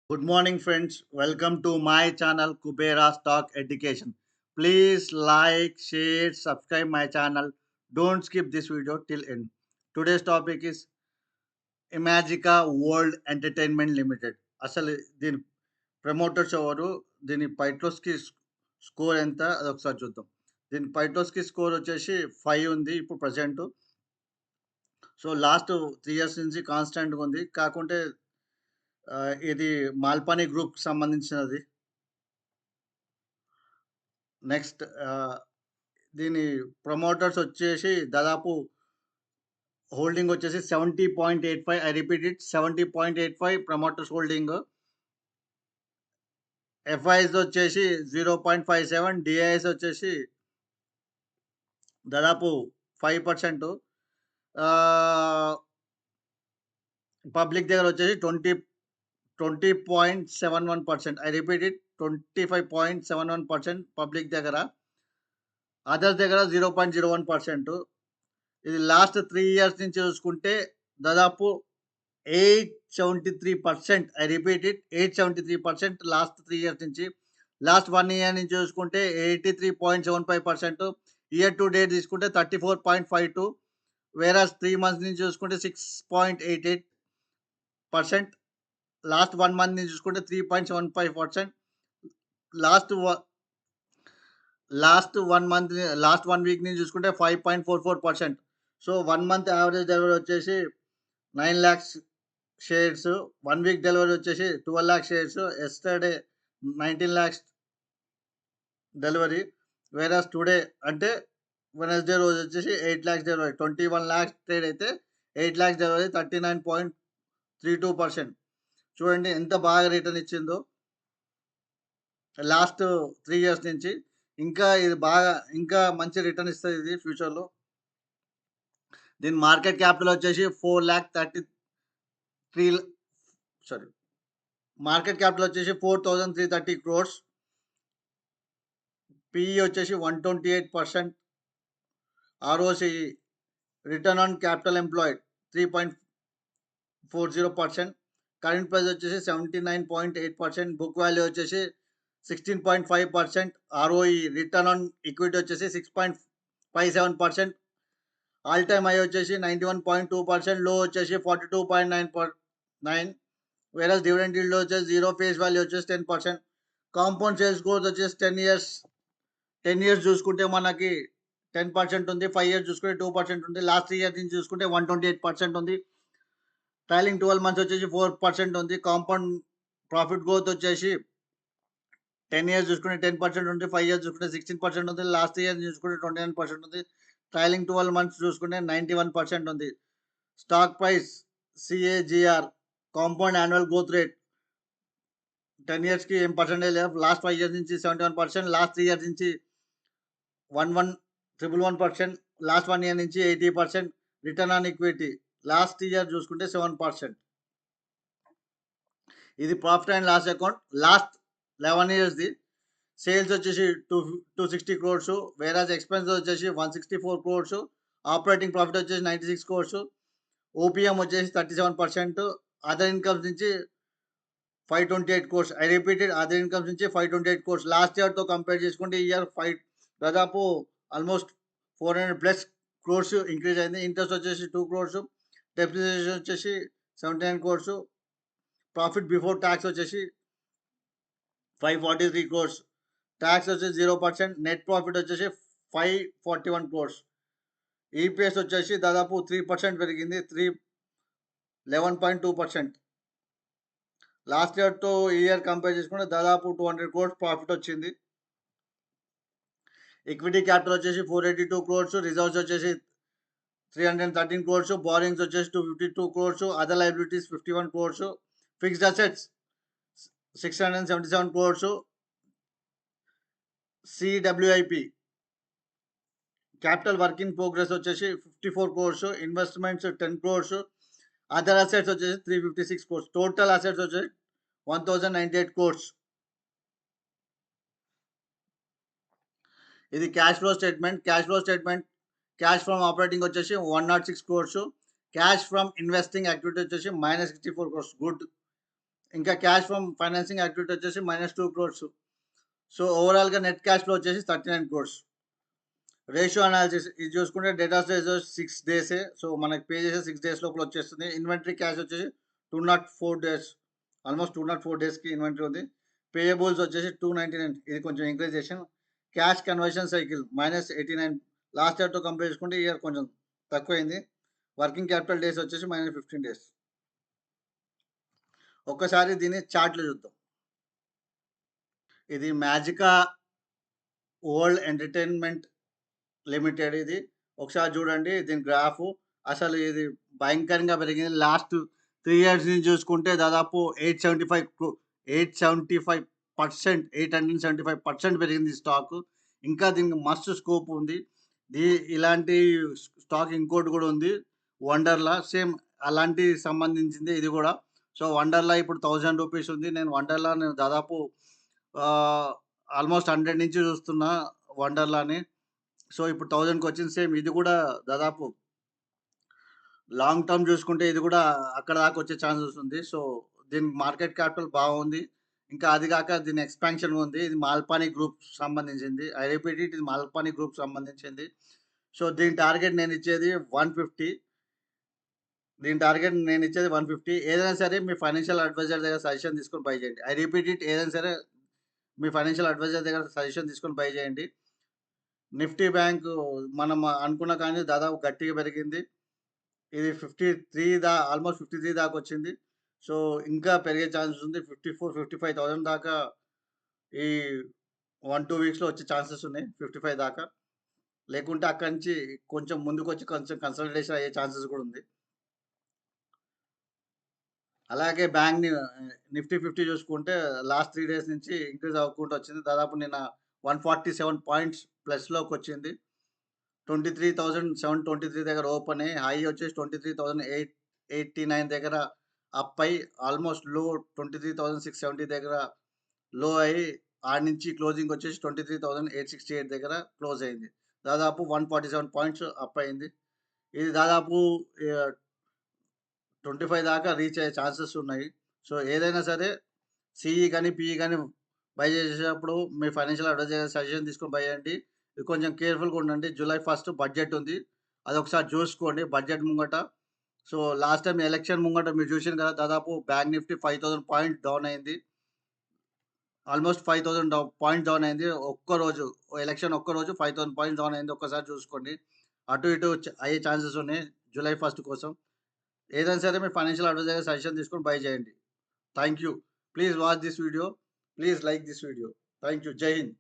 Good morning, friends. Welcome to my channel Kubera Stock Education. Please like, share, subscribe my channel. Don't skip this video till end. Today's topic is Imagica World Entertainment Limited. అసలు దీని promoters ఎవరు, దీని పైట్లోస్కి score ఎంత అది ఒకసారి చూద్దాం. దీని పైట్లోస్కి score వచ్చేసి 5 ఉంది ఇప్పుడు ప్రజెంట్. సో లాస్ట్ 3 ఇయర్స్ నుంచి కాన్స్టెంట్గా ఉంది. కాకుంటే ఇది మాల్పాని గ్రూప్కి సంబంధించినది. నెక్స్ట్ దీని ప్రమోటర్స్ వచ్చేసి దాదాపు హోల్డింగ్ వచ్చేసి 70.85. I repeat it, 70.85 promoters holding. FIs వచ్చేసి 0.57, డిఐఎస్ వచ్చేసి దాదాపు 5%. పబ్లిక్ దగ్గర వచ్చేసి 20.71%. ఐ రిపీట్ ఇట్, 25.71% పబ్లిక్ దగ్గర. అదర్స్ దగ్గర 0.01%. ఇది లాస్ట్ 3 ఇయర్స్ నుంచి చూసుకుంటే దాదాపు 873%. I repeat it, 873% last 3 years నుంచి. లాస్ట్ 1 ఇయర్ నుంచి చూసుకుంటే 83.75%. ఇయర్ టు డేట్ తీసుకుంటే 34.52. వేరాస్ 3 మంత్స్ నుంచి చూసుకుంటే 6.88%. లాస్ట్ 1 మంత్ నుంచి చూసుకుంటే 3.75%. లాస్ట్ లాస్ట్ 1 వీక్ నుంచి చూసుకుంటే 5.44%. సో 1 మంత్ యావరేజ్ డెలివరీ వచ్చేసి 9 lakhs షేర్స్. 1 వీక్ డెలివరీ వచ్చేసి 12 lakhs shares. Yesterday 19 lakhs delivery. Whereas today అంటే వెనస్డే రోజు వచ్చేసి 8 lakhs డెలివరీ. 21 lakhs ట్రేడ్ అయితే 8 lakhs డెలివరీ, 39.32%. చూడండి ఎంత బాగా రిటర్న్ ఇచ్చిందో లాస్ట్ 3 ఇయర్స్ నుంచి. ఇంకా ఇది ఇంకా మంచి రిటర్న్ ఇస్తుంది ఇది ఫ్యూచర్లో. దీని మార్కెట్ క్యాపిటల్ వచ్చేసి 4,33 సారీ మార్కెట్ క్యాపిటల్ వచ్చేసి 4,330 crores. పిఈ వచ్చేసి 128%. ROC, return on capital employed 3.40%. Current price వచ్చేసి 79.8%. బుక్ వాల్యూ వచ్చేసి 16.5%. ఆర్ఓఈ, రిటర్న్ ఆన్ ఈక్విటీ వచ్చేసి 6.57%. ఆల్ టైమ్ హై వచ్చేసి 91.2%. లో వచ్చేసి 42.9. వేరే డివిడెండ్ ఈల్డ్ వచ్చేసి 0. ఫేస్ వాల్యూ వచ్చేసి 10%. కాంపౌండ్ సేల్స్ గ్రోత్ వచ్చేసి 10 ఇయర్స్ చూసుకుంటే మనకి 10% ఉంది. 5 ఇయర్స్ చూసుకుంటే 2% ఉంది. లాస్ట్ 3 ఇయర్స్ నుంచి చూసుకుంటే 128% ఉంది. ట్రైలింగ్ 12 మంత్స్ వచ్చేసి 4% ఉంది. కాంపౌండ్ ప్రాఫిట్ గ్రోత్ వచ్చేసి 10 ఇయర్స్ చూసుకుంటే 10% ఉంది. 5 ఇయర్స్ చూసుకుంటే 16% ఉంది. లాస్ట్ ఇయర్ చూసుకుంటే 29% ఉంది. ట్రైలింగ్ 12 మంత్స్ చూసుకుంటే 91% ఉంది. Stock price CAGR, compound annual growth rate 10 ఇయర్స్కి ఏం పర్సెంటేజ్ లేదు. లాస్ట్ 5 ఇయర్స్ నుంచి 71%. లాస్ట్ 3 ఇయర్స్ నుంచి 11,111%. లాస్ట్ 1 ఇయర్ నుంచి 80%. Return on equity last year చూసుకుంటే 7%. ఇది profit and loss account last 11 ఇయర్స్ది. సేల్స్ వచ్చేసి 260 crores. వేరాజ్ ఎక్స్పెన్స్ వచ్చేసి 164 crores. ఆపరేటింగ్ ప్రాఫిట్ వచ్చేసి 96 crores. ఓపీఎం వచ్చేసి 37%. అదర్ ఇన్కమ్స్ నుంచి 528 crores. I repeated, other incomes నుంచి 528 crores. లాస్ట్ ఇయర్తో కంపేర్ చేసుకుంటే ఈ ఇయర్ దాదాపు ఆల్మోస్ట్ 400+ crores ఇంక్రీజ్ అయింది. ఇంట్రెస్ట్ వచ్చేసి 2 crores. డెప్రిసియేషన్ వచ్చేసి 79 crores. ప్రాఫిట్ బిఫోర్ ట్యాక్స్ వచ్చేసి 543 crores. ట్యాక్స్ వచ్చేసి 0%. నెట్ ప్రాఫిట్ వచ్చేసి 541 crores. ఈపీఎస్ వచ్చేసి దాదాపు 3% పెరిగింది, 11.2%. లాస్ట్ ఇయర్తో ఈ ఇయర్ కంపేర్ చేసుకుంటే దాదాపు 200 crores ప్రాఫిట్ వచ్చింది. ఈక్విటీ క్యాపిటల్ వచ్చేసి 482 crores. రిజర్వ్స్ వచ్చేసి 313 crores. బారోయింగ్స్ వచ్చేసి 252 crores. Other liabilities 51 crores. Fixed assets 677 crores. సిడబ్ల్యూఐపి capital work in progress వచ్చేసి 54 crores. Investments 10 crores. Other assets వచ్చేసి 356 crores. టోటల్ అసెట్స్ వచ్చేసి 1098 crores. ఇది cash flow statement. Cash from operating వచ్చేసి 106 crores. Cash from investing activity వచ్చేసి -64 crores. Good. ఇంకా cash from financing activity వచ్చేసి -2 crores. So ఓవరాల్‌గా net cash flow వచ్చేసి 39 క్రోర్స్. రేషియో అనాలిసిస్ ఇది చూసుకుంటే డేటాస్ డేస్ 6 డేసే. సో మనకి పే చేసే 6 డేస్ లోపల వచ్చేస్తుంది. ఇన్వెంటరీ క్యాష్ వచ్చేసి 204 డేస్. ఆల్మోస్ట్ 204 డేస్‌కి ఇన్వెంటరీ ఉంది. పేయబుల్స్ వచ్చేసి 299 ఇది కొంచెం ఇంక్రీజేషన్. క్యాష్ కన్వర్షన్ సైకిల్ -89 లాస్ట్ ఇయర్‌తో కంపేర్ చేసుకుంటే ఈ ఇయర్ కొంచెం తక్కువైంది. వర్కింగ్ క్యాపిటల్ డేస్ వచ్చేసి -15 డేస్. ఒక్కసారి దీన్ని చార్ట్‌లో చూద్దాం. ఇది మ్యాజికా వరల్డ్ ఎంటర్‌టైన్‌మెంట్ లిమిటెడ్ ఇది. ఒకసారి చూడండి దీని గ్రాఫు. అసలు ఇది భయంకరంగా పెరిగింది. లాస్ట్ 3 ఇయర్స్ నుంచి చూసుకుంటే దాదాపు 875% పెరిగింది ఈ స్టాకు. ఇంకా దీనికి మస్తు స్కోప్ ఉంది. దీ ఇలాంటి స్టాక్ ఇంకోటి కూడా ఉంది. వండర్‌లా సేమ్ అలాంటి సంబంధించింది ఇది కూడా. సో, వండర్‌లా ఇప్పుడు రూ. 1000 ఉంది. నేను దాదాపు ఆహ్, ఆల్మోస్ట్ 100 నుంచి చూస్తున్నా వండర్‌లాని. సో, ఇప్పుడు 1000కి వచ్చింది. సేమ్ ఇది కూడా దాదాపు లాంగ్ టర్మ్ చూసుకుంటే ఇది కూడా అక్కడ దాకా వచ్చే ఛాన్సెస్ ఉంది. సో, దీని మార్కెట్ క్యాపిటల్ బాగుంది. ఇంకా అది గాక దీని ఎక్స్‌పాన్షన్ ఉంది. ఇది మాల్‌పాని గ్రూప్ సంబంధించింది. ఐ రిపీట్ ఇట్ ఇది మాల్‌పాని గ్రూప్ సంబంధించింది. సో, దీని టార్గెట్ నేనిచ్చేది 150. దీని టార్గెట్ నేనిచ్చేది 150. ఏదైనా సరే మీ ఫైనాన్షియల్ అడ్వైజర్ దగ్గర సజెషన్ తీసుకొని బై చేయండి. ఐ రిపీట్ ఇట్ ఏదైనా సరే మీ ఫైనాన్షియల్ అడ్వైజర్ దగ్గర సజెషన్ తీసుకొని బై చేయండి. నిఫ్టీ బ్యాంకు మనం అనుకున్న కానీ దాదాపు గట్టిగా పెరిగింది. ఇది 53 ఆల్మోస్ట్ 53 దాకొచ్చింది. సో, ఇంకా పెరిగే ఛాన్సెస్ ఉంది. 54, 55,000 దాకా ఈ 1, 2 వీక్స్‌లో వచ్చే ఛాన్సెస్ ఉన్నాయి. 55 దాకా. లేకుంటే అక్కడి నుంచి కొంచెం ముందుకొచ్చి కొంచెం కన్సాలిడేషన్ అయ్యే ఛాన్సెస్ కూడా ఉంది. అలాగే నిఫ్టీ 50 చూసుకుంటే లాస్ట్ 3 డేస్ నుంచి ఇంక్రీజ్ అవ్వుకుంటూ వచ్చింది. దాదాపు నిన్న 147 పాయింట్స్ ప్లస్‌లోకొచ్చింది. 23,723 దగ్గర ఓపెన్ అయ్యి హై వచ్చేసి 23,889 దగ్గర అప్ అయ్యి ఆల్మోస్ట్ లో 23,670 దగ్గర లో అయ్యి ఆడ నుంచి క్లోజింగ్ వచ్చేసి 23,868 దగ్గర క్లోజ్ అయింది. దాదాపు 147 పాయింట్స్ అప్ అయింది. ఇది దాదాపు ఆహ్, 25 దాకా రీచ్ అయ్యే ఛాన్సెస్ ఉన్నాయి. సో, ఏదైనా సరే సీఈ గాని, పీఈ గాని బై చేసేటప్పుడు మీ ఫైనాన్షియల్ అడ్వైజర్ సజెషన్ తీసుకొని బై చేయండి. ఇది కొంచెం కేర్‌ఫుల్‌గా ఉండండి. జూలై 1 బడ్జెట్ ఉంది. అదొకసారి చూసుకోండి బడ్జెట్ ముంగట. సో, లాస్ట్ టైమ్ ఎలక్షన్ ముంగట మీరు చూసిండ్రు కదా! దాదాపు బ్యాంక్ నిఫ్టీ 5,000 పాయింట్స్ డౌన్ అయింది. ఆల్మోస్ట్ 5,000 పాయింట్స్ డౌన్ అయింది. ఒక్కరోజు ఎలక్షన్ ఒక్కరోజు 5,000 పాయింట్స్ డౌన్ అయింది. ఒక్కసారి చూసుకోండి. అటు ఇటు అయ్యే ఛాన్సెస్ ఉన్నాయి జూలై 1 కోసం. ఏదైనా సరే మీ ఫైనాన్షియల్ అడ్వైజర్ సజెషన్ తీసుకొని బై చేయండి. Thank you. Please watch this video. Please like this video. Thank you. జై హింద్.